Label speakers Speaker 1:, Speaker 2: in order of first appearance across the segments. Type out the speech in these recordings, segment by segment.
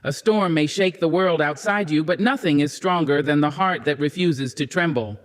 Speaker 1: A storm may shake the world outside you, but nothing is stronger than the heart that refuses to tremble.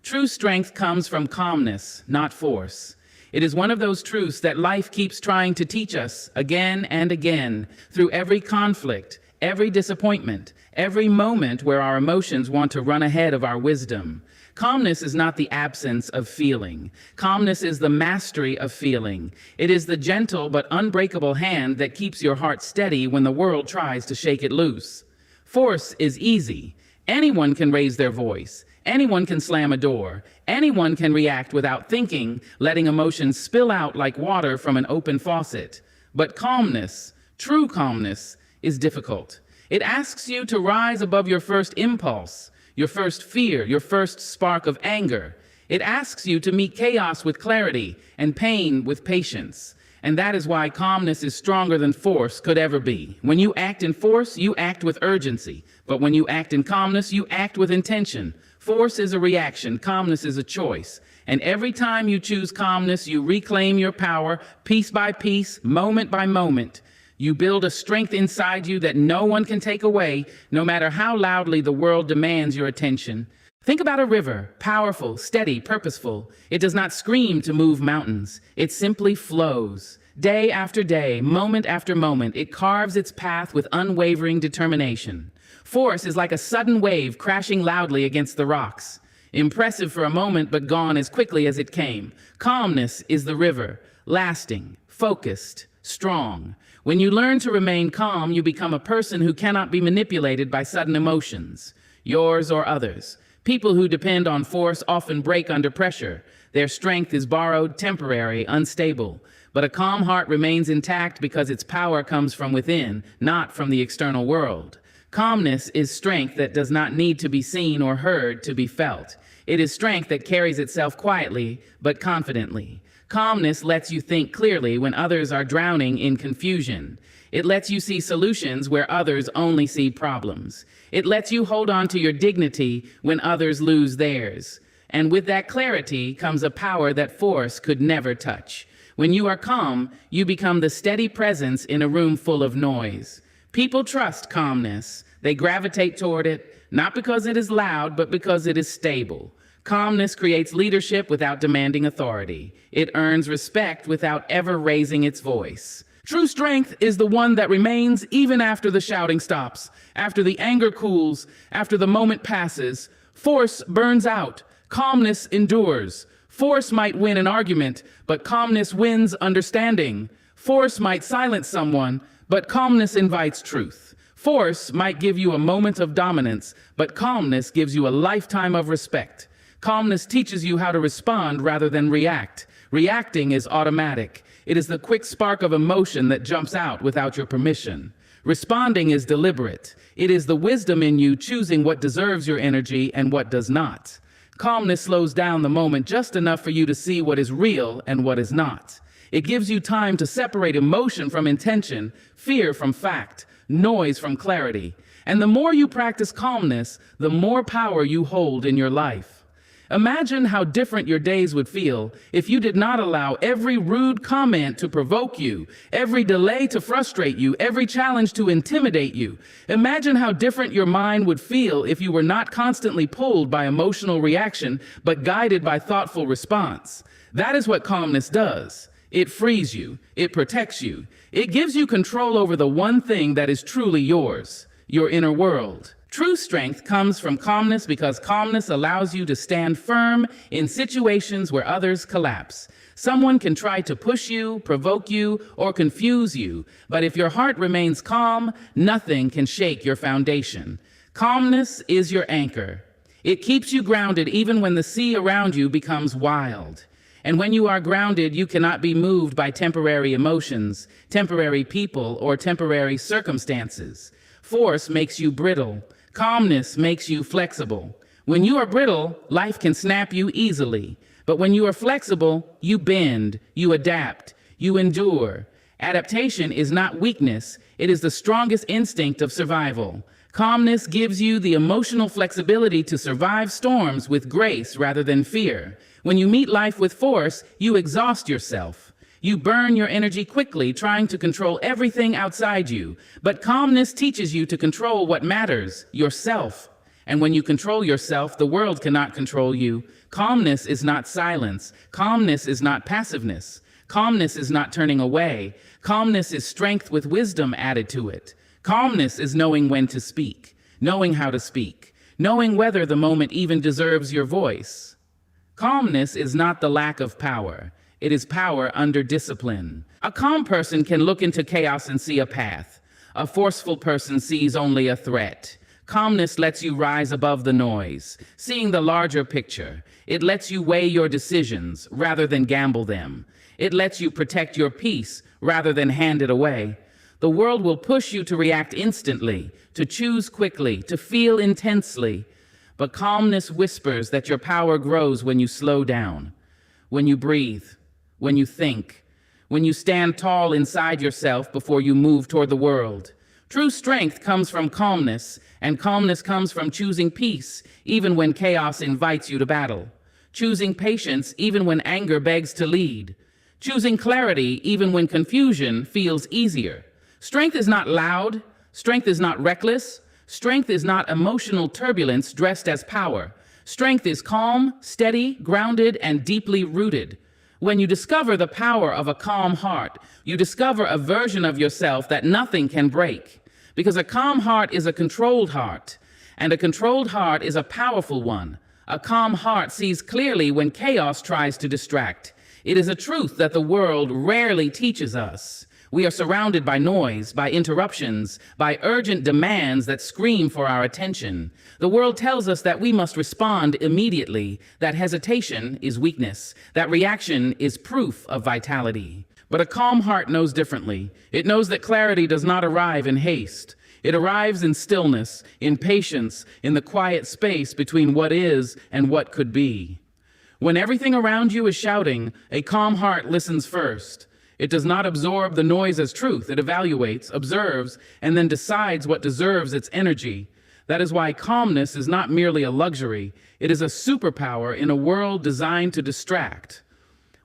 Speaker 1: True strength comes from calmness, not force. It is one of those truths that life keeps trying to teach us again and again, through every conflict, every disappointment, every moment where our emotions want to run ahead of our wisdom. Calmness is not the absence of feeling. Calmness is the mastery of feeling. It is the gentle but unbreakable hand that keeps your heart steady when the world tries to shake it loose. Force is easy. Anyone can raise their voice. Anyone can slam a door. Anyone can react without thinking, letting emotions spill out like water from an open faucet. But calmness, true calmness, is difficult. It asks you to rise above your first impulse, your first fear, your first spark of anger. It asks you to meet chaos with clarity and pain with patience. And that is why calmness is stronger than force could ever be. When you act in force, you act with urgency. But when you act in calmness, you act with intention. Force is a reaction, calmness is a choice. And every time you choose calmness, you reclaim your power, piece by piece, moment by moment. You build a strength inside you that no one can take away, no matter how loudly the world demands your attention. Think about a river, powerful, steady, purposeful. It does not scream to move mountains. It simply flows. Day after day, moment after moment, it carves its path with unwavering determination. Force is like a sudden wave crashing loudly against the rocks. Impressive for a moment, but gone as quickly as it came. Calmness is the river, lasting, focused, strong. When you learn to remain calm, you become a person who cannot be manipulated by sudden emotions, yours or others. People who depend on force often break under pressure. Their strength is borrowed, temporary, unstable. But a calm heart remains intact because its power comes from within, not from the external world. Calmness is strength that does not need to be seen or heard to be felt. It is strength that carries itself quietly, but confidently. Calmness lets you think clearly when others are drowning in confusion. It lets you see solutions where others only see problems. It lets you hold on to your dignity when others lose theirs. And with that clarity comes a power that force could never touch. When you are calm, you become the steady presence in a room full of noise. People trust calmness. They gravitate toward it, not because it is loud, but because it is stable. Calmness creates leadership without demanding authority. It earns respect without ever raising its voice. True strength is the one that remains even after the shouting stops, after the anger cools, after the moment passes. Force burns out. Calmness endures. Force might win an argument, but calmness wins understanding. Force might silence someone, but calmness invites truth. Force might give you a moment of dominance, but calmness gives you a lifetime of respect. Calmness teaches you how to respond rather than react. Reacting is automatic. It is the quick spark of emotion that jumps out without your permission. Responding is deliberate. It is the wisdom in you choosing what deserves your energy and what does not. Calmness slows down the moment just enough for you to see what is real and what is not. It gives you time to separate emotion from intention, fear from fact, noise from clarity. And the more you practice calmness, the more power you hold in your life. Imagine how different your days would feel if you did not allow every rude comment to provoke you, every delay to frustrate you, every challenge to intimidate you. Imagine how different your mind would feel if you were not constantly pulled by emotional reaction, but guided by thoughtful response. That is what calmness does. It frees you. It protects you. It gives you control over the one thing that is truly yours, your inner world. True strength comes from calmness because calmness allows you to stand firm in situations where others collapse. Someone can try to push you, provoke you, or confuse you, but if your heart remains calm, nothing can shake your foundation. Calmness is your anchor. It keeps you grounded even when the sea around you becomes wild. And when you are grounded, you cannot be moved by temporary emotions, temporary people, or temporary circumstances. Force makes you brittle. Calmness makes you flexible. When you are brittle, life can snap you easily. But when you are flexible, you bend, you adapt, you endure. Adaptation is not weakness. It is the strongest instinct of survival. Calmness gives you the emotional flexibility to survive storms with grace rather than fear. When you meet life with force, you exhaust yourself. You burn your energy quickly, trying to control everything outside you. But calmness teaches you to control what matters, yourself. And when you control yourself, the world cannot control you. Calmness is not silence. Calmness is not passiveness. Calmness is not turning away. Calmness is strength with wisdom added to it. Calmness is knowing when to speak, knowing how to speak, knowing whether the moment even deserves your voice. Calmness is not the lack of power. It is power under discipline. A calm person can look into chaos and see a path. A forceful person sees only a threat. Calmness lets you rise above the noise, seeing the larger picture. It lets you weigh your decisions rather than gamble them. It lets you protect your peace rather than hand it away. The world will push you to react instantly, to choose quickly, to feel intensely. But calmness whispers that your power grows when you slow down, when you breathe, when you think, when you stand tall inside yourself before you move toward the world. True strength comes from calmness, and calmness comes from choosing peace, even when chaos invites you to battle. Choosing patience, even when anger begs to lead. Choosing clarity, even when confusion feels easier. Strength is not loud. Strength is not reckless. Strength is not emotional turbulence dressed as power. Strength is calm, steady, grounded, and deeply rooted. When you discover the power of a calm heart, you discover a version of yourself that nothing can break. Because a calm heart is a controlled heart, and a controlled heart is a powerful one. A calm heart sees clearly when chaos tries to distract. It is a truth that the world rarely teaches us. We are surrounded by noise, by interruptions, by urgent demands that scream for our attention. The world tells us that we must respond immediately, that hesitation is weakness, that reaction is proof of vitality. But a calm heart knows differently. It knows that clarity does not arrive in haste. It arrives in stillness, in patience, in the quiet space between what is and what could be. When everything around you is shouting, a calm heart listens first. It does not absorb the noise as truth. It evaluates, observes, and then decides what deserves its energy. That is why calmness is not merely a luxury. It is a superpower in a world designed to distract.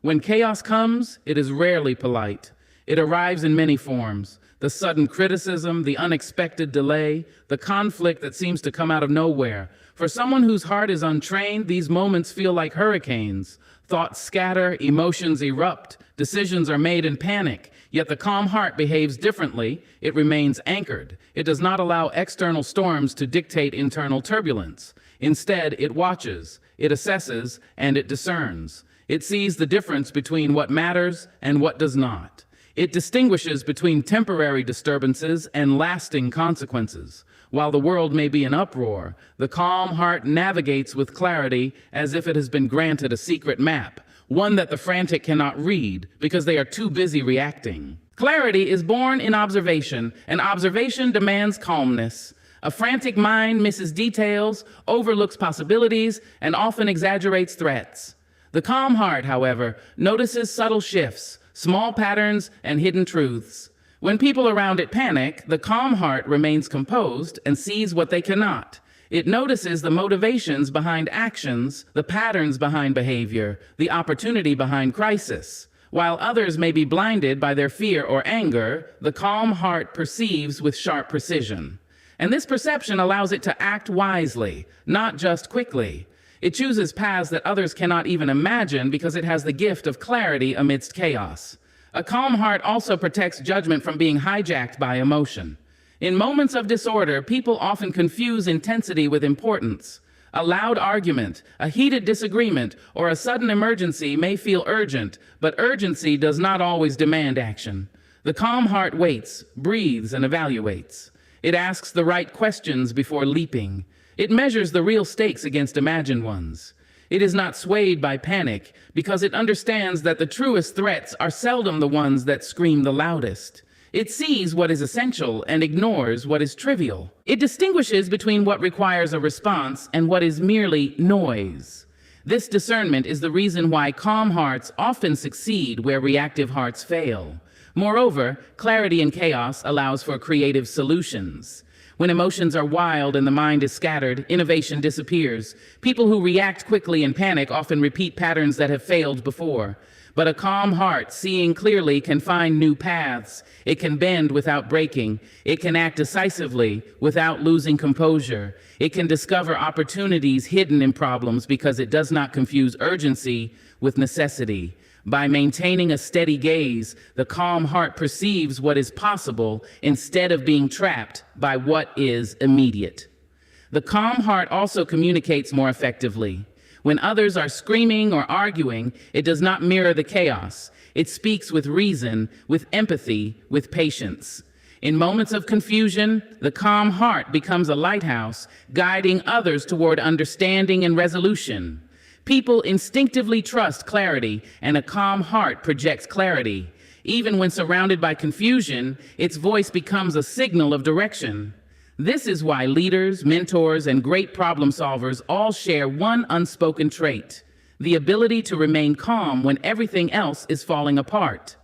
Speaker 1: When chaos comes, it is rarely polite. It arrives in many forms. The sudden criticism, the unexpected delay, the conflict that seems to come out of nowhere. For someone whose heart is untrained, these moments feel like hurricanes. Thoughts scatter, emotions erupt, decisions are made in panic. Yet the calm heart behaves differently. It remains anchored. It does not allow external storms to dictate internal turbulence. Instead, it watches, it assesses, and it discerns. It sees the difference between what matters and what does not. It distinguishes between temporary disturbances and lasting consequences. While the world may be in uproar, the calm heart navigates with clarity as if it has been granted a secret map, one that the frantic cannot read because they are too busy reacting. Clarity is born in observation, and observation demands calmness. A frantic mind misses details, overlooks possibilities, and often exaggerates threats. The calm heart, however, notices subtle shifts, small patterns, and hidden truths. When people around it panic, the calm heart remains composed and sees what they cannot. It notices the motivations behind actions, the patterns behind behavior, the opportunity behind crisis. While others may be blinded by their fear or anger, the calm heart perceives with sharp precision. And this perception allows it to act wisely, not just quickly. It chooses paths that others cannot even imagine because it has the gift of clarity amidst chaos. A calm heart also protects judgment from being hijacked by emotion. In moments of disorder, people often confuse intensity with importance. A loud argument, a heated disagreement, or a sudden emergency may feel urgent, but urgency does not always demand action. The calm heart waits, breathes, and evaluates. It asks the right questions before leaping. It measures the real stakes against imagined ones. It is not swayed by panic because it understands that the truest threats are seldom the ones that scream the loudest. It sees what is essential and ignores what is trivial. It distinguishes between what requires a response and what is merely noise. This discernment is the reason why calm hearts often succeed where reactive hearts fail. Moreover, clarity in chaos allows for creative solutions. When emotions are wild and the mind is scattered, innovation disappears. People who react quickly in panic often repeat patterns that have failed before. But a calm heart, seeing clearly, can find new paths. It can bend without breaking. It can act decisively without losing composure. It can discover opportunities hidden in problems because it does not confuse urgency with necessity. By maintaining a steady gaze, the calm heart perceives what is possible instead of being trapped by what is immediate. The calm heart also communicates more effectively. When others are screaming or arguing, it does not mirror the chaos. It speaks with reason, with empathy, with patience. In moments of confusion, the calm heart becomes a lighthouse, guiding others toward understanding and resolution. People instinctively trust clarity, and a calm heart projects clarity. Even when surrounded by confusion, its voice becomes a signal of direction. This is why leaders, mentors, and great problem solvers all share one unspoken trait: the ability to remain calm when everything else is falling apart.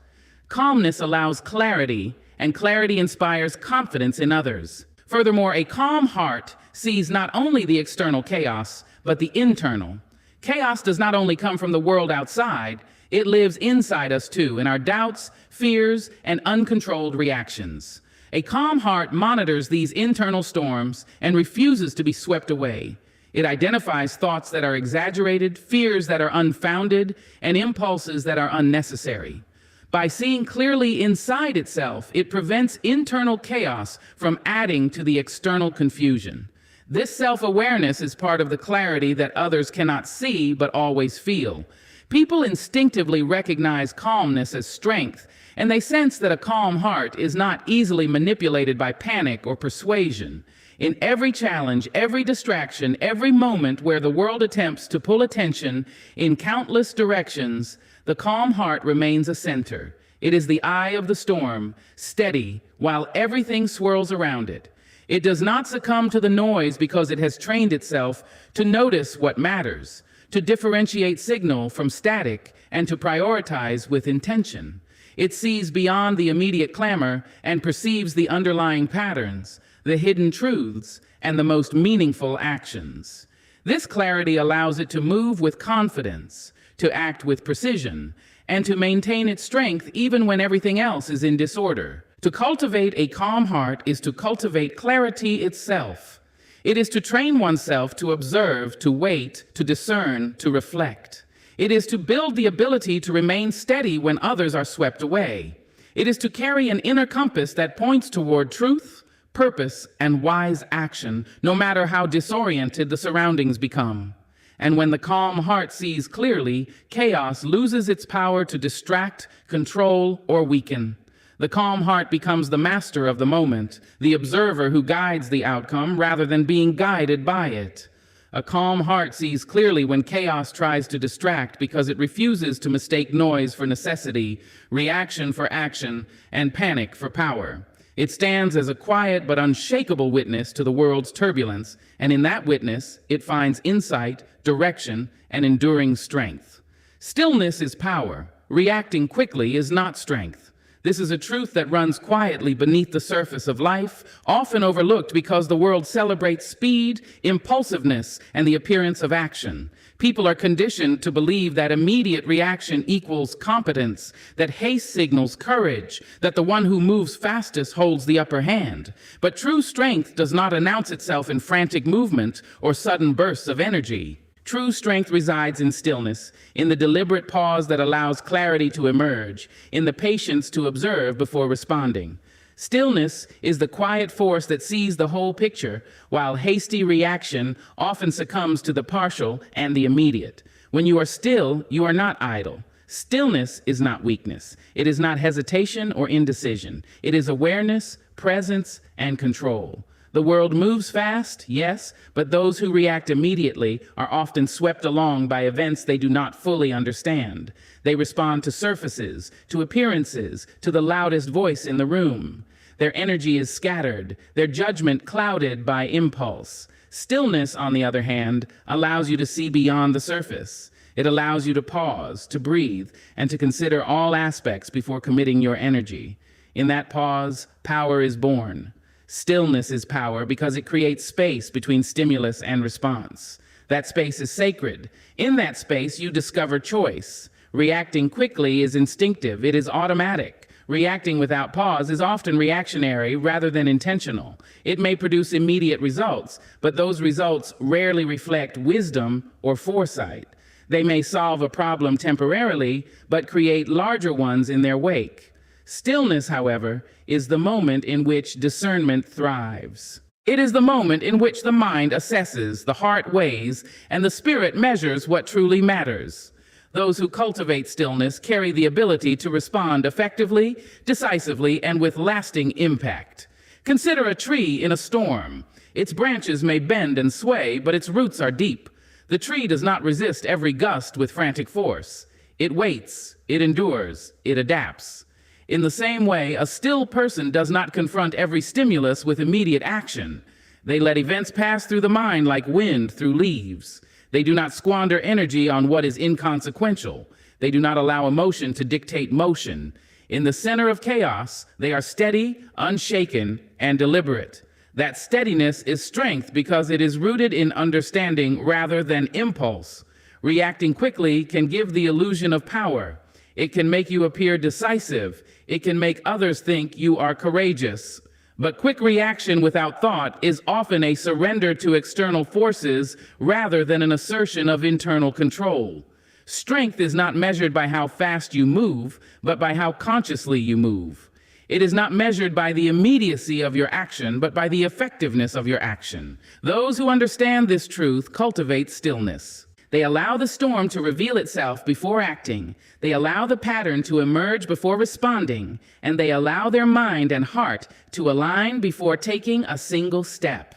Speaker 1: Calmness allows clarity, and clarity inspires confidence in others. Furthermore, a calm heart sees not only the external chaos, but the internal. Chaos does not only come from the world outside, it lives inside us too, in our doubts, fears, and uncontrolled reactions. A calm heart monitors these internal storms and refuses to be swept away. It identifies thoughts that are exaggerated, fears that are unfounded, and impulses that are unnecessary. By seeing clearly inside itself, it prevents internal chaos from adding to the external confusion. This self-awareness is part of the clarity that others cannot see but always feel. People instinctively recognize calmness as strength, and they sense that a calm heart is not easily manipulated by panic or persuasion. In every challenge, every distraction, every moment where the world attempts to pull attention in countless directions, the calm heart remains a center. It is the eye of the storm, steady, while everything swirls around it. It does not succumb to the noise because it has trained itself to notice what matters, to differentiate signal from static, and to prioritize with intention. It sees beyond the immediate clamor and perceives the underlying patterns, the hidden truths, and the most meaningful actions. This clarity allows it to move with confidence, to act with precision, and to maintain its strength even when everything else is in disorder. To cultivate a calm heart is to cultivate clarity itself. It is to train oneself to observe, to wait, to discern, to reflect. It is to build the ability to remain steady when others are swept away. It is to carry an inner compass that points toward truth, purpose, and wise action, no matter how disoriented the surroundings become. And when the calm heart sees clearly, chaos loses its power to distract, control, or weaken. The calm heart becomes the master of the moment, the observer who guides the outcome rather than being guided by it. A calm heart sees clearly when chaos tries to distract because it refuses to mistake noise for necessity, reaction for action, and panic for power. It stands as a quiet but unshakable witness to the world's turbulence, and in that witness, it finds insight, direction, and enduring strength. Stillness is power. Reacting quickly is not strength. This is a truth that runs quietly beneath the surface of life, often overlooked because the world celebrates speed, impulsiveness, and the appearance of action. People are conditioned to believe that immediate reaction equals competence, that haste signals courage, that the one who moves fastest holds the upper hand. But true strength does not announce itself in frantic movement or sudden bursts of energy. True strength resides in stillness, in the deliberate pause that allows clarity to emerge, in the patience to observe before responding. Stillness is the quiet force that sees the whole picture, while hasty reaction often succumbs to the partial and the immediate. When you are still, you are not idle. Stillness is not weakness. It is not hesitation or indecision. It is awareness, presence, and control. The world moves fast, yes, but those who react immediately are often swept along by events they do not fully understand. They respond to surfaces, to appearances, to the loudest voice in the room. Their energy is scattered, their judgment clouded by impulse. Stillness, on the other hand, allows you to see beyond the surface. It allows you to pause, to breathe, and to consider all aspects before committing your energy. In that pause, power is born. Stillness is power because it creates space between stimulus and response. That space is sacred. In that space, you discover choice. Reacting quickly is instinctive, it is automatic. Reacting without pause is often reactionary rather than intentional. It may produce immediate results, but those results rarely reflect wisdom or foresight. They may solve a problem temporarily, but create larger ones in their wake. Stillness, however, is the moment in which discernment thrives. It is the moment in which the mind assesses, the heart weighs, and the spirit measures what truly matters. Those who cultivate stillness carry the ability to respond effectively, decisively, and with lasting impact. Consider a tree in a storm. Its branches may bend and sway, but its roots are deep. The tree does not resist every gust with frantic force. It waits, it endures, it adapts. In the same way, a still person does not confront every stimulus with immediate action. They let events pass through the mind like wind through leaves. They do not squander energy on what is inconsequential. They do not allow emotion to dictate motion. In the center of chaos, they are steady, unshaken, and deliberate. That steadiness is strength because it is rooted in understanding rather than impulse. Reacting quickly can give the illusion of power. It can make you appear decisive. It can make others think you are courageous. But quick reaction without thought is often a surrender to external forces rather than an assertion of internal control. Strength is not measured by how fast you move, but by how consciously you move. It is not measured by the immediacy of your action, but by the effectiveness of your action. Those who understand this truth cultivate stillness. They allow the storm to reveal itself before acting. They allow the pattern to emerge before responding. And they allow their mind and heart to align before taking a single step.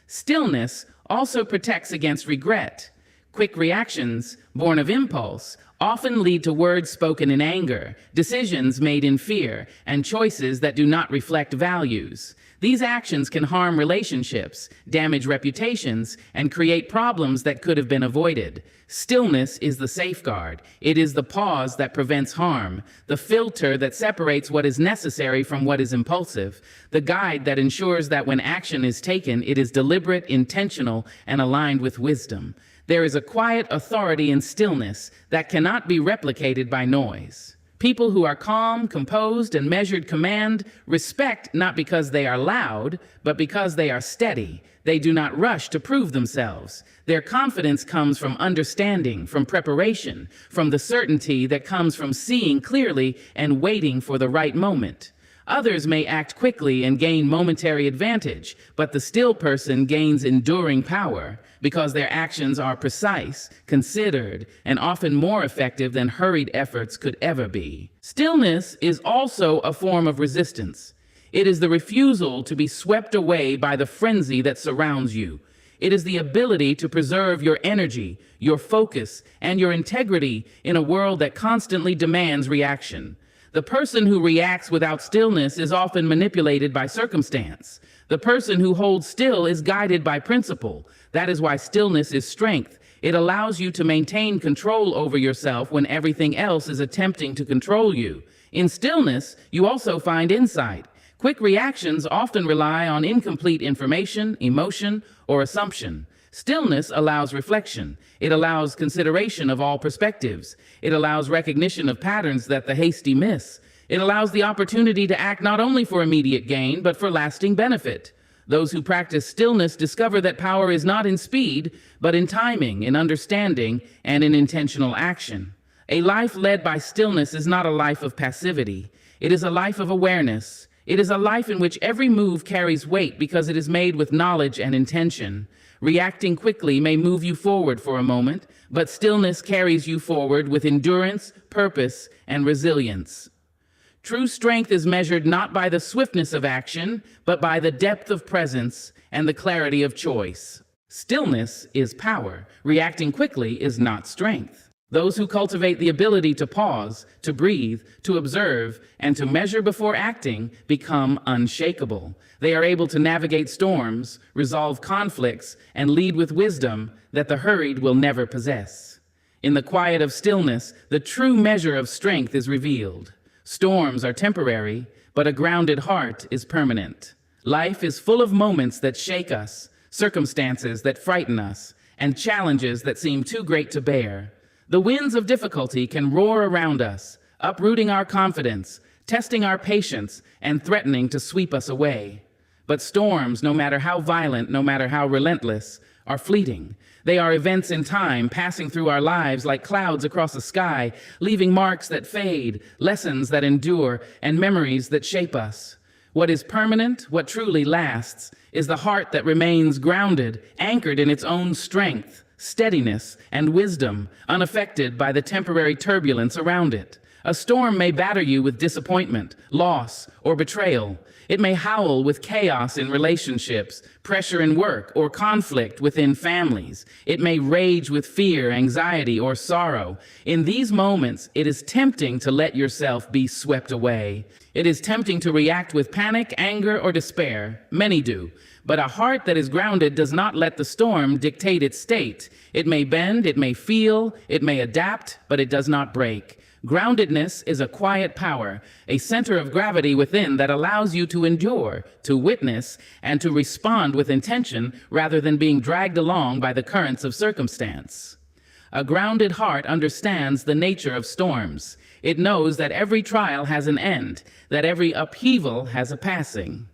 Speaker 1: Stillness also protects against regret. Quick reactions, born of impulse, often lead to words spoken in anger, decisions made in fear, and choices that do not reflect values. These actions can harm relationships, damage reputations, and create problems that could have been avoided. Stillness is the safeguard. It is the pause that prevents harm, the filter that separates what is necessary from what is impulsive, the guide that ensures that when action is taken, it is deliberate, intentional, and aligned with wisdom. There is a quiet authority in stillness that cannot be replicated by noise. People who are calm, composed, and measured command respect not because they are loud, but because they are steady. They do not rush to prove themselves. Their confidence comes from understanding, from preparation, from the certainty that comes from seeing clearly and waiting for the right moment. Others may act quickly and gain momentary advantage, but the still person gains enduring power because their actions are precise, considered, and often more effective than hurried efforts could ever be. Stillness is also a form of resistance. It is the refusal to be swept away by the frenzy that surrounds you. It is the ability to preserve your energy, your focus, and your integrity in a world that constantly demands reaction. The person who reacts without stillness is often manipulated by circumstance. The person who holds still is guided by principle. That is why stillness is strength. It allows you to maintain control over yourself when everything else is attempting to control you. In stillness, you also find insight. Quick reactions often rely on incomplete information, emotion, or assumption. Stillness allows reflection. It allows consideration of all perspectives. It allows recognition of patterns that the hasty miss. It allows the opportunity to act not only for immediate gain, but for lasting benefit. Those who practice stillness discover that power is not in speed, but in timing, in understanding, and in intentional action. A life led by stillness is not a life of passivity. It is a life of awareness. It is a life in which every move carries weight because it is made with knowledge and intention. Reacting quickly may move you forward for a moment, but stillness carries you forward with endurance, purpose, and resilience. True strength is measured not by the swiftness of action, but by the depth of presence and the clarity of choice. Stillness is power. Reacting quickly is not strength. Those who cultivate the ability to pause, to breathe, to observe, and to measure before acting become unshakable. They are able to navigate storms, resolve conflicts, and lead with wisdom that the hurried will never possess. In the quiet of stillness, the true measure of strength is revealed. Storms are temporary, but a grounded heart is permanent. Life is full of moments that shake us, circumstances that frighten us, and challenges that seem too great to bear. The winds of difficulty can roar around us, uprooting our confidence, testing our patience, and threatening to sweep us away. But storms, no matter how violent, no matter how relentless, are fleeting. They are events in time, passing through our lives like clouds across the sky, leaving marks that fade, lessons that endure, and memories that shape us. What is permanent, what truly lasts, is the heart that remains grounded, anchored in its own strength, steadiness, and wisdom, unaffected by the temporary turbulence around it. A storm may batter you with disappointment, loss, or betrayal. It may howl with chaos in relationships, pressure in work, or conflict within families. It may rage with fear, anxiety, or sorrow. In these moments, it is tempting to let yourself be swept away. It is tempting to react with panic, anger, or despair. Many do. But a heart that is grounded does not let the storm dictate its state. It may bend, it may feel, it may adapt, but it does not break. Groundedness is a quiet power, a center of gravity within that allows you to endure, to witness, and to respond with intention rather than being dragged along by the currents of circumstance. A grounded heart understands the nature of storms. It knows that every trial has an end, that every upheaval has a passing.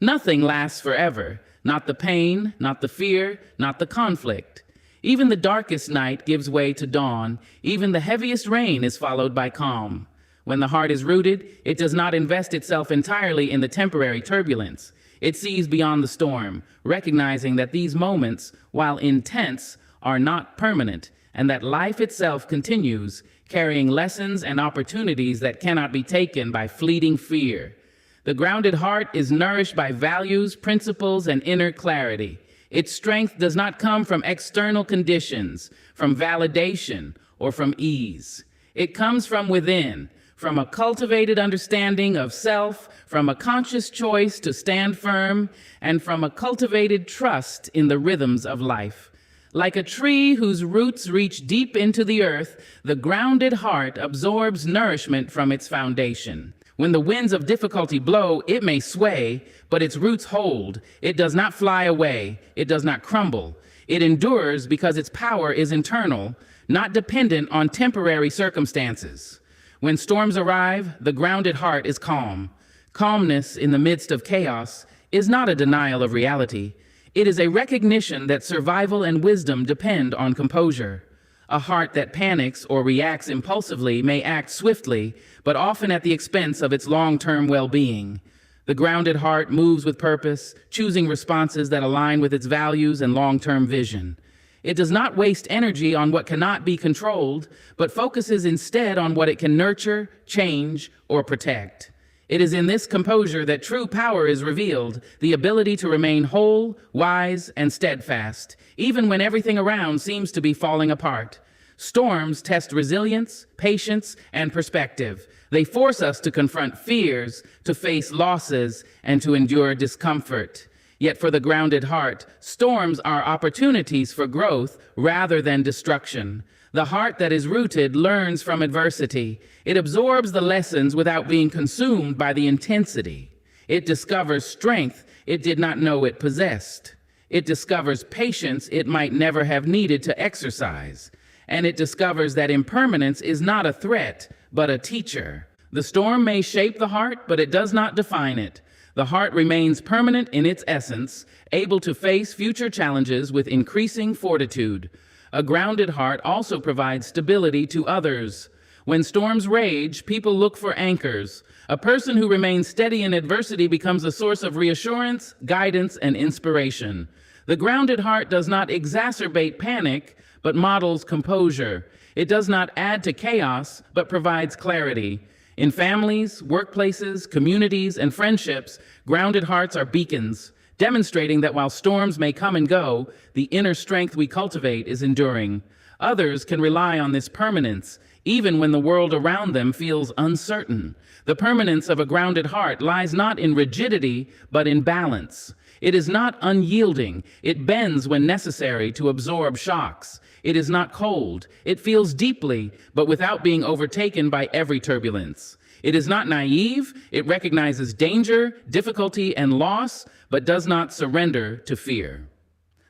Speaker 1: Nothing lasts forever, not the pain, not the fear, not the conflict. Even the darkest night gives way to dawn. Even the heaviest rain is followed by calm. When the heart is rooted, it does not invest itself entirely in the temporary turbulence. It sees beyond the storm, recognizing that these moments, while intense, are not permanent, and that life itself continues, carrying lessons and opportunities that cannot be taken by fleeting fear. The grounded heart is nourished by values, principles, and inner clarity. Its strength does not come from external conditions, from validation, or from ease. It comes from within, from a cultivated understanding of self, from a conscious choice to stand firm, and from a cultivated trust in the rhythms of life. Like a tree whose roots reach deep into the earth, the grounded heart absorbs nourishment from its foundation. When the winds of difficulty blow, it may sway, but its roots hold. It does not fly away. It does not crumble. It endures because its power is internal, not dependent on temporary circumstances. When storms arrive, the grounded heart is calm. Calmness in the midst of chaos is not a denial of reality. It is a recognition that survival and wisdom depend on composure. A heart that panics or reacts impulsively may act swiftly, but often at the expense of its long-term well-being. The grounded heart moves with purpose, choosing responses that align with its values and long-term vision. It does not waste energy on what cannot be controlled, but focuses instead on what it can nurture, change, or protect. It is in this composure that true power is revealed, the ability to remain whole, wise, and steadfast, even when everything around seems to be falling apart. Storms test resilience, patience, and perspective. They force us to confront fears, to face losses, and to endure discomfort. Yet for the grounded heart, storms are opportunities for growth rather than destruction. The heart that is rooted learns from adversity. It absorbs the lessons without being consumed by the intensity. It discovers strength it did not know it possessed. It discovers patience it might never have needed to exercise. And it discovers that impermanence is not a threat, but a teacher. The storm may shape the heart, but it does not define it. The heart remains permanent in its essence, able to face future challenges with increasing fortitude. A grounded heart also provides stability to others. When storms rage, people look for anchors. A person who remains steady in adversity becomes a source of reassurance, guidance, and inspiration. The grounded heart does not exacerbate panic, but models composure. It does not add to chaos, but provides clarity. In families, workplaces, communities, and friendships, grounded hearts are beacons, demonstrating that while storms may come and go, the inner strength we cultivate is enduring. Others can rely on this permanence, even when the world around them feels uncertain. The permanence of a grounded heart lies not in rigidity, but in balance. It is not unyielding. It bends when necessary to absorb shocks. It is not cold. It feels deeply, but without being overtaken by every turbulence. It is not naive. It recognizes danger, difficulty, and loss, but does not surrender to fear.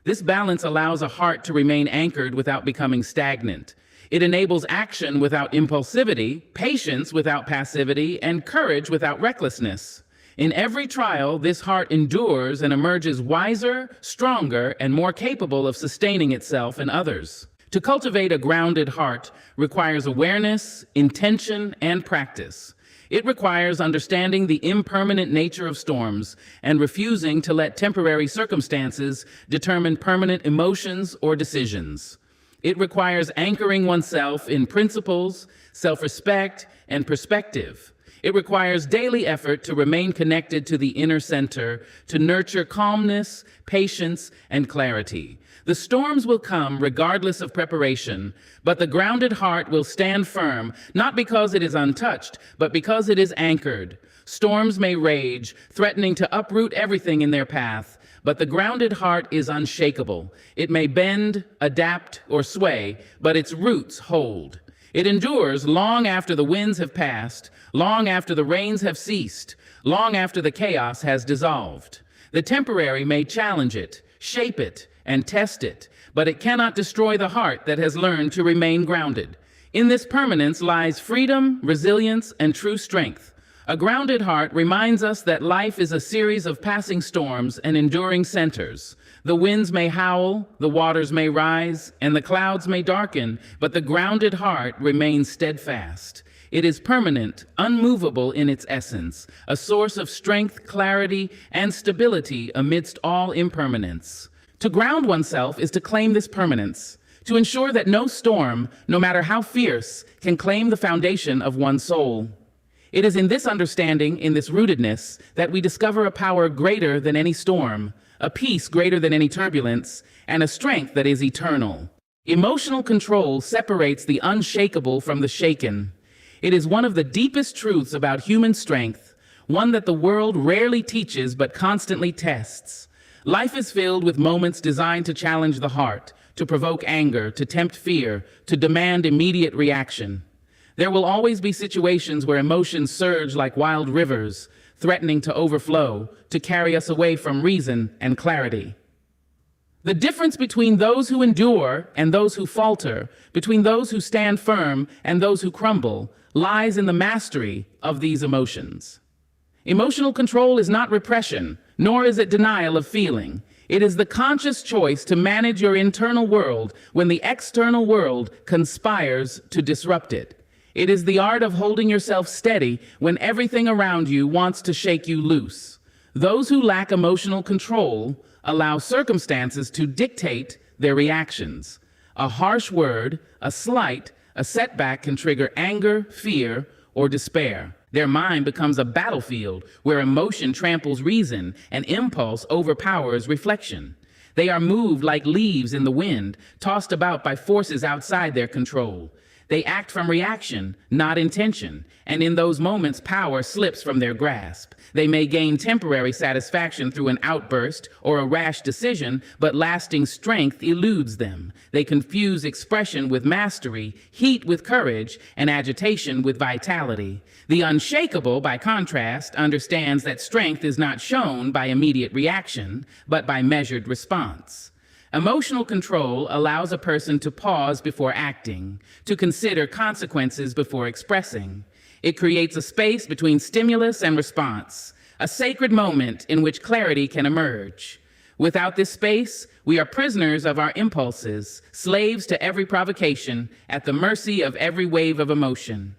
Speaker 1: This balance allows a heart to remain anchored without becoming stagnant. It enables action without impulsivity, patience without passivity, and courage without recklessness. In every trial, this heart endures and emerges wiser, stronger, and more capable of sustaining itself and others. To cultivate a grounded heart requires awareness, intention, and practice. It requires understanding the impermanent nature of storms and refusing to let temporary circumstances determine permanent emotions or decisions. It requires anchoring oneself in principles, self-respect, and perspective. It requires daily effort to remain connected to the inner center, to nurture calmness, patience, and clarity. The storms will come regardless of preparation, but the grounded heart will stand firm, not because it is untouched, but because it is anchored. Storms may rage, threatening to uproot everything in their path, but the grounded heart is unshakable. It may bend, adapt, or sway, but its roots hold. It endures long after the winds have passed, long after the rains have ceased, long after the chaos has dissolved. The temporary may challenge it, shape it, and test it, but it cannot destroy the heart that has learned to remain grounded. In this permanence lies freedom, resilience, and true strength. A grounded heart reminds us that life is a series of passing storms and enduring centers. The winds may howl, the waters may rise, and the clouds may darken, but the grounded heart remains steadfast. It is permanent, unmovable in its essence, a source of strength, clarity, and stability amidst all impermanence. To ground oneself is to claim this permanence, to ensure that no storm, no matter how fierce, can claim the foundation of one's soul. It is in this understanding, in this rootedness, that we discover a power greater than any storm, a peace greater than any turbulence, and a strength that is eternal. Emotional control separates the unshakable from the shaken. It is one of the deepest truths about human strength, one that the world rarely teaches but constantly tests. Life is filled with moments designed to challenge the heart, to provoke anger, to tempt fear, to demand immediate reaction. There will always be situations where emotions surge like wild rivers, threatening to overflow, to carry us away from reason and clarity. The difference between those who endure and those who falter, between those who stand firm and those who crumble, lies in the mastery of these emotions. Emotional control is not repression, nor is it denial of feeling. It is the conscious choice to manage your internal world when the external world conspires to disrupt it. It is the art of holding yourself steady when everything around you wants to shake you loose. Those who lack emotional control allow circumstances to dictate their reactions. A harsh word, a slight, a setback can trigger anger, fear, or despair. Their mind becomes a battlefield where emotion tramples reason and impulse overpowers reflection. They are moved like leaves in the wind, tossed about by forces outside their control. They act from reaction, not intention, and in those moments, power slips from their grasp. They may gain temporary satisfaction through an outburst or a rash decision, but lasting strength eludes them. They confuse expression with mastery, heat with courage, and agitation with vitality. The unshakable, by contrast, understands that strength is not shown by immediate reaction, but by measured response. Emotional control allows a person to pause before acting, to consider consequences before expressing. It creates a space between stimulus and response, a sacred moment in which clarity can emerge. Without this space, we are prisoners of our impulses, slaves to every provocation, at the mercy of every wave of emotion.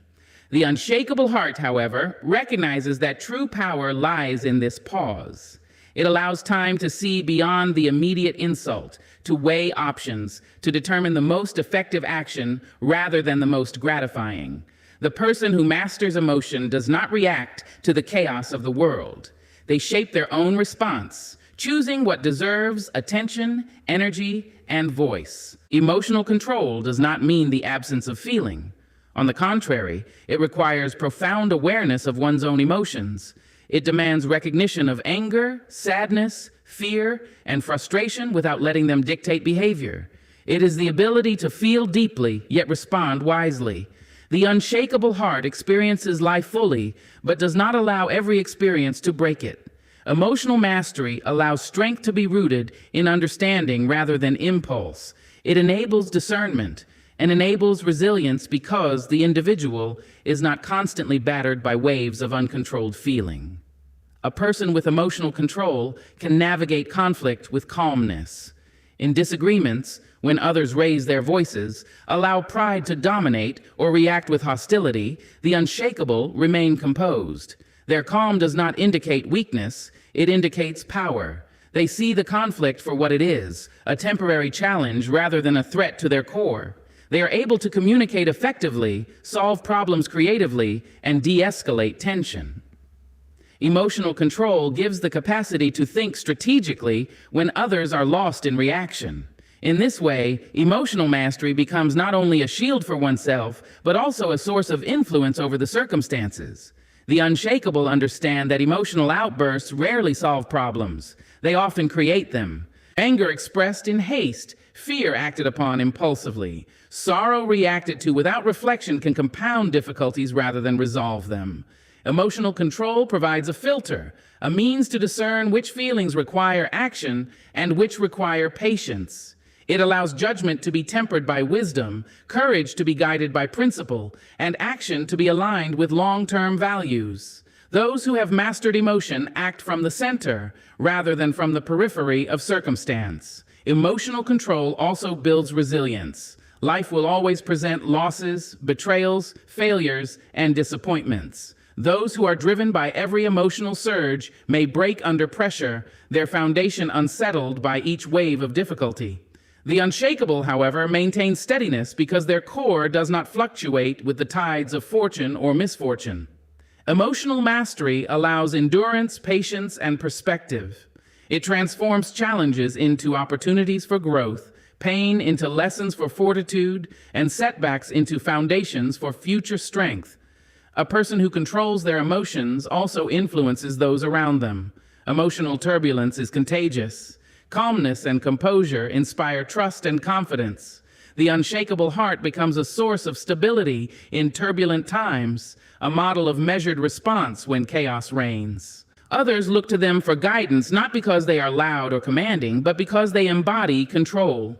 Speaker 1: The unshakable heart, however, recognizes that true power lies in this pause. It allows time to see beyond the immediate insult, to weigh options, to determine the most effective action rather than the most gratifying. The person who masters emotion does not react to the chaos of the world. They shape their own response, choosing what deserves attention, energy, and voice. Emotional control does not mean the absence of feeling. On the contrary, it requires profound awareness of one's own emotions. It demands recognition of anger, sadness, fear, and frustration without letting them dictate behavior. It is the ability to feel deeply, yet respond wisely. The unshakable heart experiences life fully, but does not allow every experience to break it. Emotional mastery allows strength to be rooted in understanding rather than impulse. It enables discernment, and enables resilience because the individual is not constantly battered by waves of uncontrolled feeling. A person with emotional control can navigate conflict with calmness. In disagreements, when others raise their voices, allow pride to dominate, or react with hostility, the unshakable remain composed. Their calm does not indicate weakness, it indicates power. They see the conflict for what it is, a temporary challenge rather than a threat to their core. They are able to communicate effectively, solve problems creatively, and de-escalate tension. Emotional control gives the capacity to think strategically when others are lost in reaction. In this way, emotional mastery becomes not only a shield for oneself, but also a source of influence over the circumstances. The unshakable understand that emotional outbursts rarely solve problems. They often create them. Anger expressed in haste, fear acted upon impulsively, sorrow reacted to without reflection can compound difficulties rather than resolve them. Emotional control provides a filter, a means to discern which feelings require action and which require patience. It allows judgment to be tempered by wisdom, courage to be guided by principle, and action to be aligned with long-term values. Those who have mastered emotion act from the center rather than from the periphery of circumstance. Emotional control also builds resilience. Life will always present losses, betrayals, failures, and disappointments. Those who are driven by every emotional surge may break under pressure, their foundation unsettled by each wave of difficulty. The unshakable, however, maintain steadiness because their core does not fluctuate with the tides of fortune or misfortune. Emotional mastery allows endurance, patience, and perspective. It transforms challenges into opportunities for growth, pain into lessons for fortitude, and setbacks into foundations for future strength. A person who controls their emotions also influences those around them. Emotional turbulence is contagious. Calmness and composure inspire trust and confidence. The unshakable heart becomes a source of stability in turbulent times, a model of measured response when chaos reigns. Others look to them for guidance not because they are loud or commanding, but because they embody control.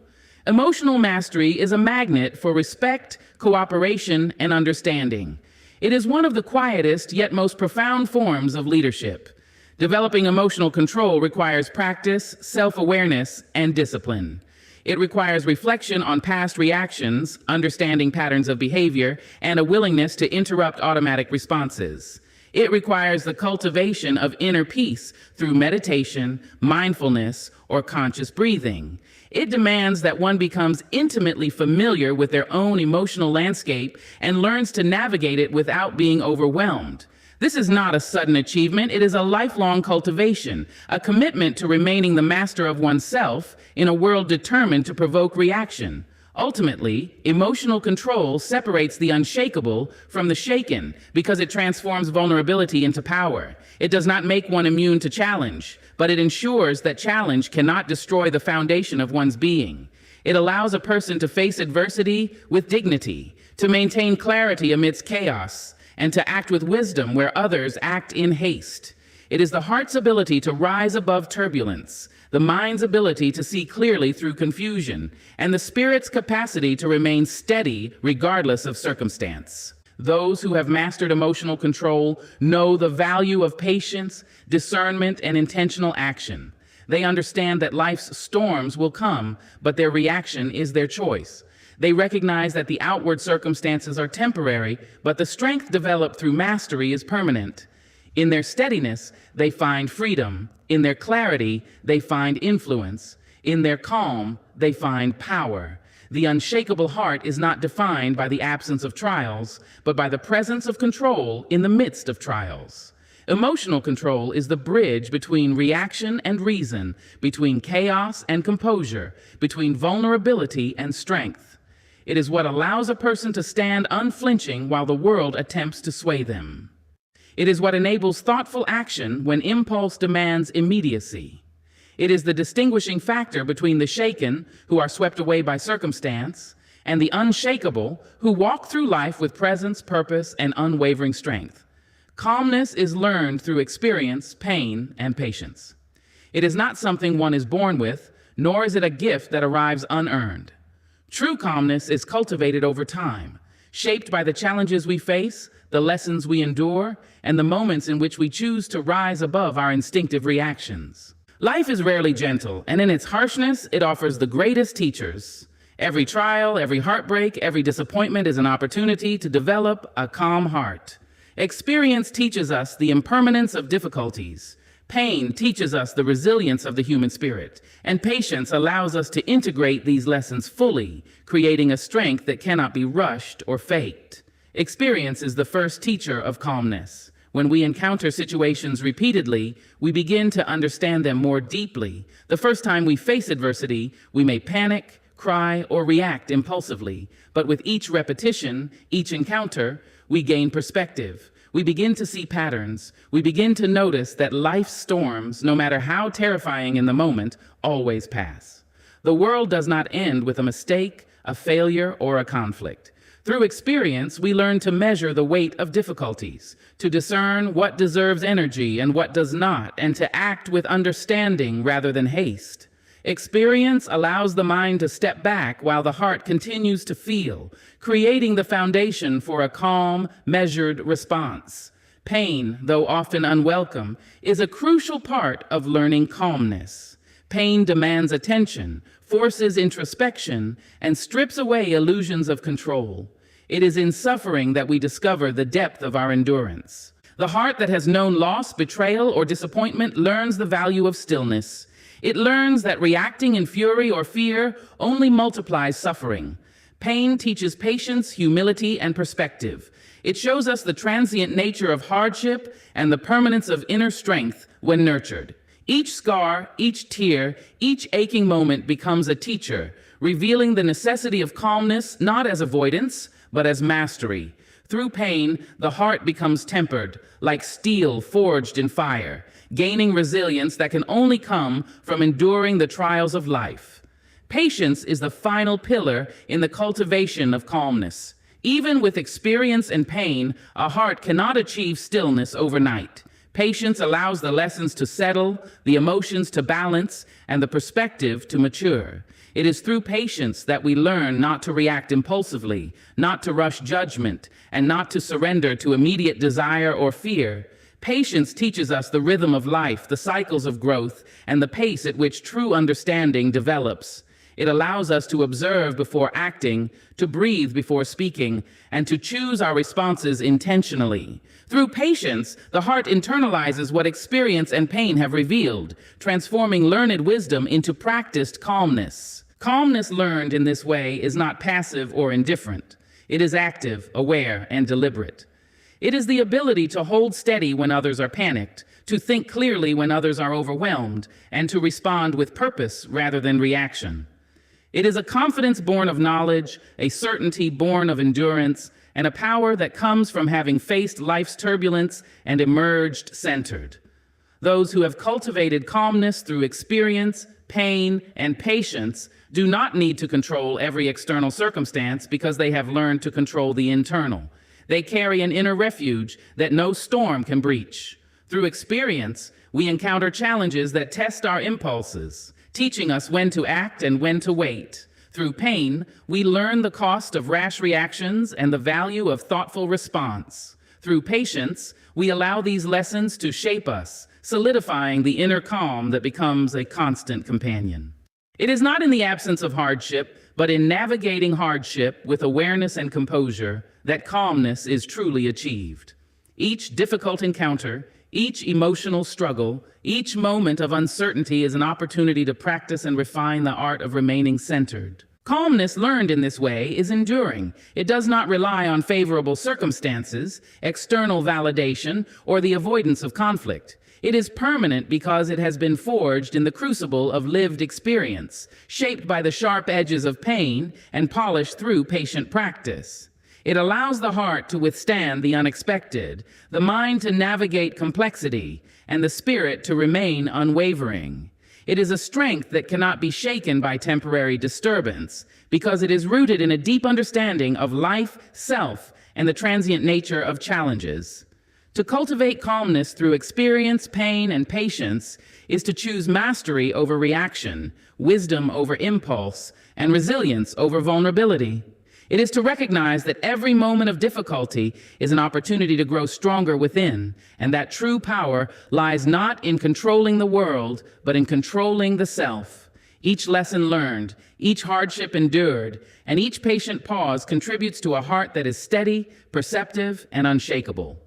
Speaker 1: Emotional mastery is a magnet for respect, cooperation, and understanding. It is one of the quietest yet most profound forms of leadership. Developing emotional control requires practice, self-awareness, and discipline. It requires reflection on past reactions, understanding patterns of behavior, and a willingness to interrupt automatic responses. It requires the cultivation of inner peace through meditation, mindfulness, or conscious breathing. It demands that one becomes intimately familiar with their own emotional landscape and learns to navigate it without being overwhelmed. This is not a sudden achievement, it is a lifelong cultivation, a commitment to remaining the master of oneself in a world determined to provoke reaction. Ultimately, emotional control separates the unshakable from the shaken because it transforms vulnerability into power. It does not make one immune to challenge, but it ensures that challenge cannot destroy the foundation of one's being. It allows a person to face adversity with dignity, to maintain clarity amidst chaos, and to act with wisdom where others act in haste. It is the heart's ability to rise above turbulence, the mind's ability to see clearly through confusion, and the spirit's capacity to remain steady regardless of circumstance. Those who have mastered emotional control know the value of patience, discernment, and intentional action. They understand that life's storms will come, but their reaction is their choice. They recognize that the outward circumstances are temporary, but the strength developed through mastery is permanent. In their steadiness, they find freedom. In their clarity, they find influence. In their calm, they find power. The unshakable heart is not defined by the absence of trials, but by the presence of control in the midst of trials. Emotional control is the bridge between reaction and reason, between chaos and composure, between vulnerability and strength. It is what allows a person to stand unflinching while the world attempts to sway them. It is what enables thoughtful action when impulse demands immediacy. It is the distinguishing factor between the shaken, who are swept away by circumstance, and the unshakable, who walk through life with presence, purpose, and unwavering strength. Calmness is learned through experience, pain, and patience. It is not something one is born with, nor is it a gift that arrives unearned. True calmness is cultivated over time, shaped by the challenges we face, the lessons we endure, and the moments in which we choose to rise above our instinctive reactions. Life is rarely gentle, and in its harshness, it offers the greatest teachers. Every trial, every heartbreak, every disappointment is an opportunity to develop a calm heart. Experience teaches us the impermanence of difficulties. Pain teaches us the resilience of the human spirit, and patience allows us to integrate these lessons fully, creating a strength that cannot be rushed or faked. Experience is the first teacher of calmness. When we encounter situations repeatedly, we begin to understand them more deeply. The first time we face adversity, we may panic, cry, or react impulsively. But with each repetition, each encounter, we gain perspective. We begin to see patterns. We begin to notice that life's storms, no matter how terrifying in the moment, always pass. The world does not end with a mistake, a failure, or a conflict. Through experience, we learn to measure the weight of difficulties, to discern what deserves energy and what does not, and to act with understanding rather than haste. Experience allows the mind to step back while the heart continues to feel, creating the foundation for a calm, measured response. Pain, though often unwelcome, is a crucial part of learning calmness. Pain demands attention, forces introspection, and strips away illusions of control. It is in suffering that we discover the depth of our endurance. The heart that has known loss, betrayal, or disappointment learns the value of stillness. It learns that reacting in fury or fear only multiplies suffering. Pain teaches patience, humility, and perspective. It shows us the transient nature of hardship and the permanence of inner strength when nurtured. Each scar, each tear, each aching moment becomes a teacher, revealing the necessity of calmness not as avoidance, but as mastery. Through pain, the heart becomes tempered, like steel forged in fire, gaining resilience that can only come from enduring the trials of life. Patience is the final pillar in the cultivation of calmness. Even with experience and pain, a heart cannot achieve stillness overnight. Patience allows the lessons to settle, the emotions to balance, and the perspective to mature. It is through patience that we learn not to react impulsively, not to rush judgment, and not to surrender to immediate desire or fear. Patience teaches us the rhythm of life, the cycles of growth, and the pace at which true understanding develops. It allows us to observe before acting, to breathe before speaking, and to choose our responses intentionally. Through patience, the heart internalizes what experience and pain have revealed, transforming learned wisdom into practiced calmness. Calmness learned in this way is not passive or indifferent. It is active, aware, and deliberate. It is the ability to hold steady when others are panicked, to think clearly when others are overwhelmed, and to respond with purpose rather than reaction. It is a confidence born of knowledge, a certainty born of endurance, and a power that comes from having faced life's turbulence and emerged centered. Those who have cultivated calmness through experience, pain, and patience do not need to control every external circumstance because they have learned to control the internal. They carry an inner refuge that no storm can breach. Through experience, we encounter challenges that test our impulses, teaching us when to act and when to wait. Through pain, we learn the cost of rash reactions and the value of thoughtful response. Through patience, we allow these lessons to shape us, solidifying the inner calm that becomes a constant companion. It is not in the absence of hardship, but in navigating hardship with awareness and composure that calmness is truly achieved. Each difficult encounter, each emotional struggle, each moment of uncertainty is an opportunity to practice and refine the art of remaining centered. Calmness learned in this way is enduring. It does not rely on favorable circumstances, external validation, or the avoidance of conflict. It is permanent because it has been forged in the crucible of lived experience, shaped by the sharp edges of pain and polished through patient practice. It allows the heart to withstand the unexpected, the mind to navigate complexity, and the spirit to remain unwavering. It is a strength that cannot be shaken by temporary disturbance, because it is rooted in a deep understanding of life, self, and the transient nature of challenges. To cultivate calmness through experience, pain, and patience is to choose mastery over reaction, wisdom over impulse, and resilience over vulnerability. It is to recognize that every moment of difficulty is an opportunity to grow stronger within, and that true power lies not in controlling the world, but in controlling the self. Each lesson learned, each hardship endured, and each patient pause contributes to a heart that is steady, perceptive, and unshakable.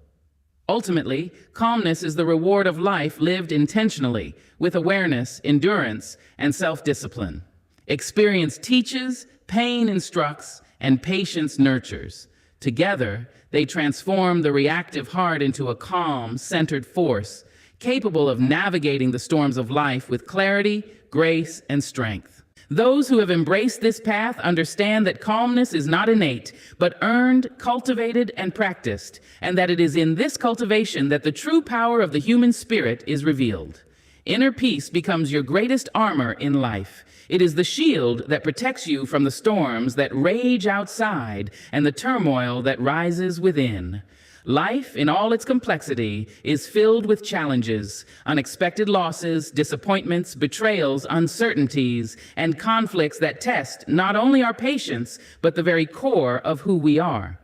Speaker 1: Ultimately, calmness is the reward of life lived intentionally, with awareness, endurance, and self-discipline. Experience teaches, pain instructs, and patience nurtures. Together, they transform the reactive heart into a calm, centered force, capable of navigating the storms of life with clarity, grace, and strength. Those who have embraced this path understand that calmness is not innate, but earned, cultivated, and practiced, and that it is in this cultivation that the true power of the human spirit is revealed. Inner peace becomes your greatest armor in life. It is the shield that protects you from the storms that rage outside and the turmoil that rises within. Life, in all its complexity, is filled with challenges, unexpected losses, disappointments, betrayals, uncertainties, and conflicts that test not only our patience, but the very core of who we are.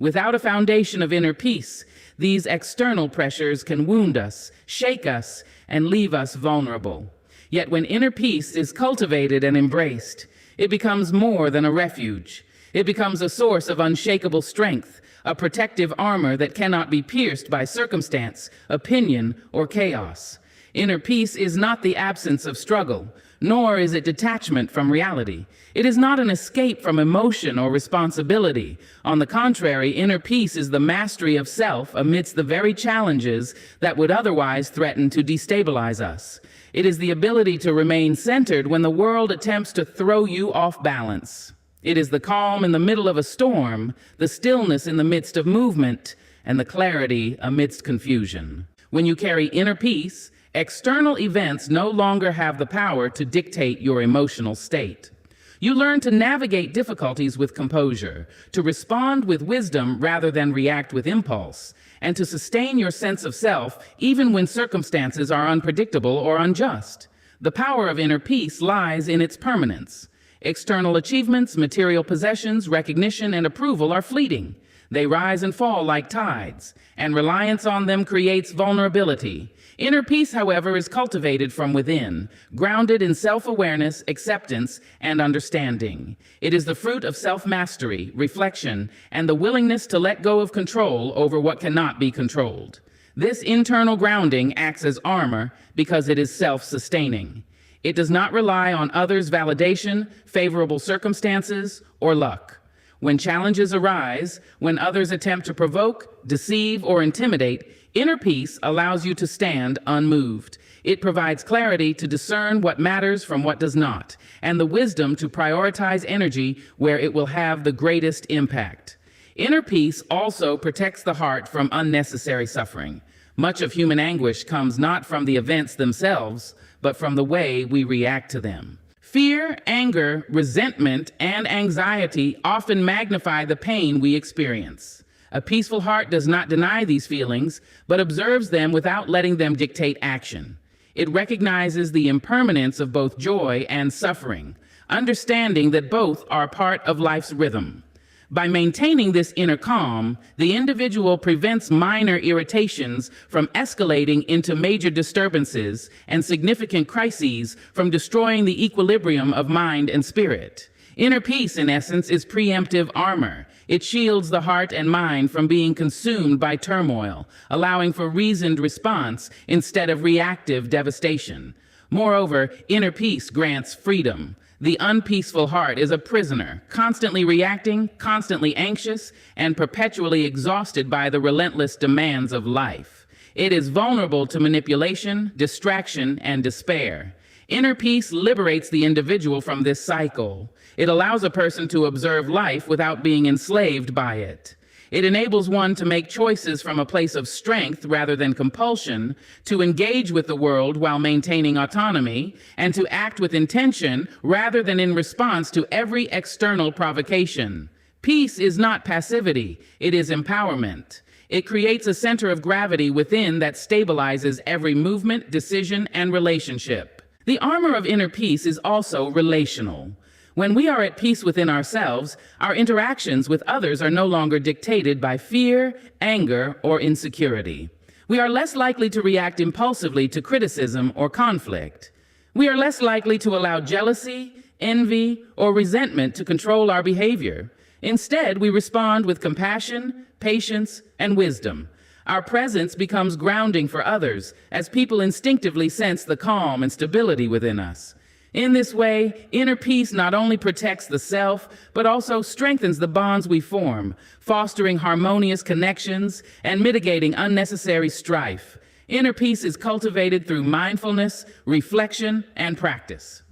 Speaker 1: Without a foundation of inner peace, these external pressures can wound us, shake us, and leave us vulnerable. Yet when inner peace is cultivated and embraced, it becomes more than a refuge. It becomes a source of unshakable strength, a protective armor that cannot be pierced by circumstance, opinion, or chaos. Inner peace is not the absence of struggle, nor is it detachment from reality. It is not an escape from emotion or responsibility. On the contrary, inner peace is the mastery of self amidst the very challenges that would otherwise threaten to destabilize us. It is the ability to remain centered when the world attempts to throw you off balance. It is the calm in the middle of a storm, the stillness in the midst of movement, and the clarity amidst confusion. When you carry inner peace, external events no longer have the power to dictate your emotional state. You learn to navigate difficulties with composure, to respond with wisdom rather than react with impulse, and to sustain your sense of self even when circumstances are unpredictable or unjust. The power of inner peace lies in its permanence. External achievements, material possessions, recognition, and approval are fleeting. They rise and fall like tides, and reliance on them creates vulnerability. Inner peace, however, is cultivated from within, grounded in self-awareness, acceptance, and understanding. It is the fruit of self-mastery, reflection, and the willingness to let go of control over what cannot be controlled. This internal grounding acts as armor because it is self-sustaining. It does not rely on others' validation, favorable circumstances, or luck. When challenges arise, when others attempt to provoke, deceive, or intimidate, inner peace allows you to stand unmoved. It provides clarity to discern what matters from what does not, and the wisdom to prioritize energy where it will have the greatest impact. Inner peace also protects the heart from unnecessary suffering. Much of human anguish comes not from the events themselves, but from the way we react to them. Fear, anger, resentment, and anxiety often magnify the pain we experience. A peaceful heart does not deny these feelings, but observes them without letting them dictate action. It recognizes the impermanence of both joy and suffering, understanding that both are part of life's rhythm. By maintaining this inner calm, the individual prevents minor irritations from escalating into major disturbances and significant crises from destroying the equilibrium of mind and spirit. Inner peace, in essence, is preemptive armor. It shields the heart and mind from being consumed by turmoil, allowing for reasoned response instead of reactive devastation. Moreover, inner peace grants freedom. The unpeaceful heart is a prisoner, constantly reacting, constantly anxious, and perpetually exhausted by the relentless demands of life. It is vulnerable to manipulation, distraction, and despair. Inner peace liberates the individual from this cycle. It allows a person to observe life without being enslaved by it. It enables one to make choices from a place of strength rather than compulsion, to engage with the world while maintaining autonomy, and to act with intention rather than in response to every external provocation. Peace is not passivity, it is empowerment. It creates a center of gravity within that stabilizes every movement, decision, and relationship. The armor of inner peace is also relational. When we are at peace within ourselves, our interactions with others are no longer dictated by fear, anger, or insecurity. We are less likely to react impulsively to criticism or conflict. We are less likely to allow jealousy, envy, or resentment to control our behavior. Instead, we respond with compassion, patience, and wisdom. Our presence becomes grounding for others as people instinctively sense the calm and stability within us. In this way, inner peace not only protects the self, but also strengthens the bonds we form, fostering harmonious connections and mitigating unnecessary strife. Inner peace is cultivated through mindfulness, reflection, and practice.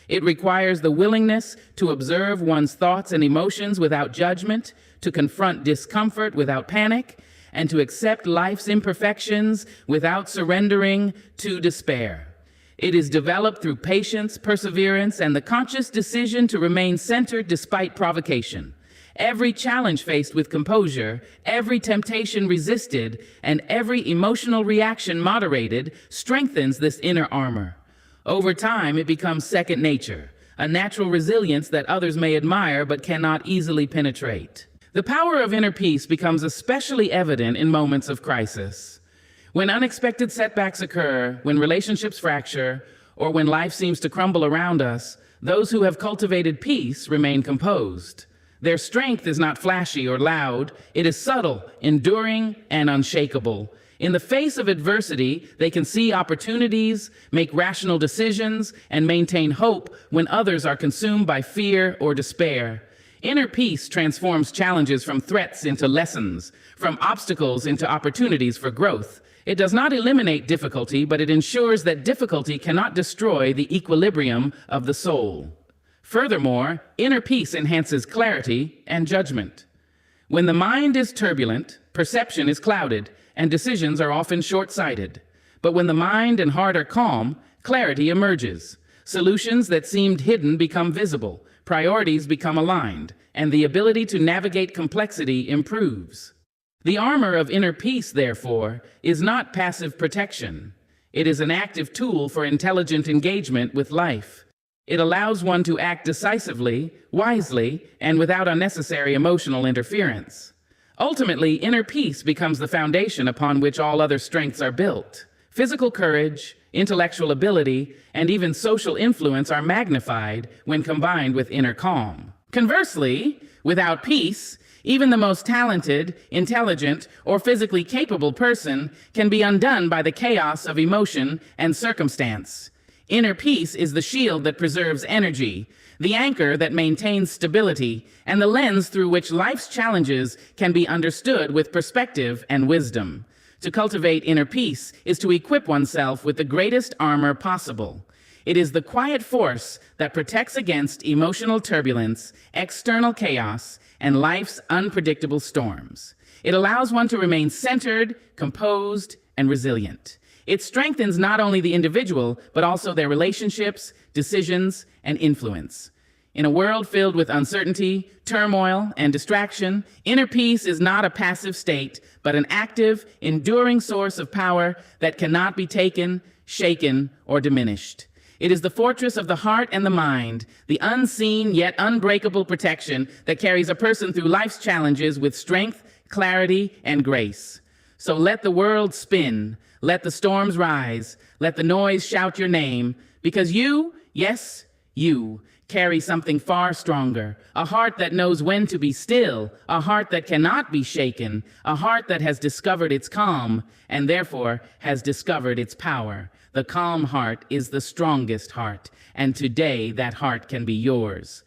Speaker 1: It requires the willingness to observe one's thoughts and emotions without judgment, to confront discomfort without panic, and to accept life's imperfections without surrendering to despair. It is developed through patience, perseverance, and the conscious decision to remain centered despite provocation. Every challenge faced with composure, every temptation resisted, and every emotional reaction moderated strengthens this inner armor. Over time, it becomes second nature, a natural resilience that others may admire but cannot easily penetrate. The power of inner peace becomes especially evident in moments of crisis. When unexpected setbacks occur, when relationships fracture, or when life seems to crumble around us, those who have cultivated peace remain composed. Their strength is not flashy or loud, it is subtle, enduring, and unshakable. In the face of adversity, they can see opportunities, make rational decisions, and maintain hope when others are consumed by fear or despair. Inner peace transforms challenges from threats into lessons, from obstacles into opportunities for growth. It does not eliminate difficulty, but it ensures that difficulty cannot destroy the equilibrium of the soul. Furthermore, inner peace enhances clarity and judgment. When the mind is turbulent, perception is clouded, and decisions are often short-sighted. But when the mind and heart are calm, clarity emerges. Solutions that seemed hidden become visible, priorities become aligned, and the ability to navigate complexity improves. The armor of inner peace, therefore, is not passive protection. It is an active tool for intelligent engagement with life. It allows one to act decisively, wisely, and without unnecessary emotional interference. Ultimately, inner peace becomes the foundation upon which all other strengths are built. Physical courage, intellectual ability, and even social influence are magnified when combined with inner calm. Conversely, without peace, even the most talented, intelligent, or physically capable person can be undone by the chaos of emotion and circumstance. Inner peace is the shield that preserves energy, the anchor that maintains stability, and the lens through which life's challenges can be understood with perspective and wisdom. To cultivate inner peace is to equip oneself with the greatest armor possible. It is the quiet force that protects against emotional turbulence, external chaos, and life's unpredictable storms. It allows one to remain centered, composed, and resilient. It strengthens not only the individual, but also their relationships, decisions, and influence. In a world filled with uncertainty, turmoil, and distraction, inner peace is not a passive state, but an active, enduring source of power that cannot be taken, shaken, or diminished. It is the fortress of the heart and the mind, the unseen yet unbreakable protection that carries a person through life's challenges with strength, clarity, and grace. So let the world spin, let the storms rise, let the noise shout your name, because you, yes, you, carry something far stronger, a heart that knows when to be still, a heart that cannot be shaken, a heart that has discovered its calm, and therefore has discovered its power. The calm heart is the strongest heart, and today that heart can be yours.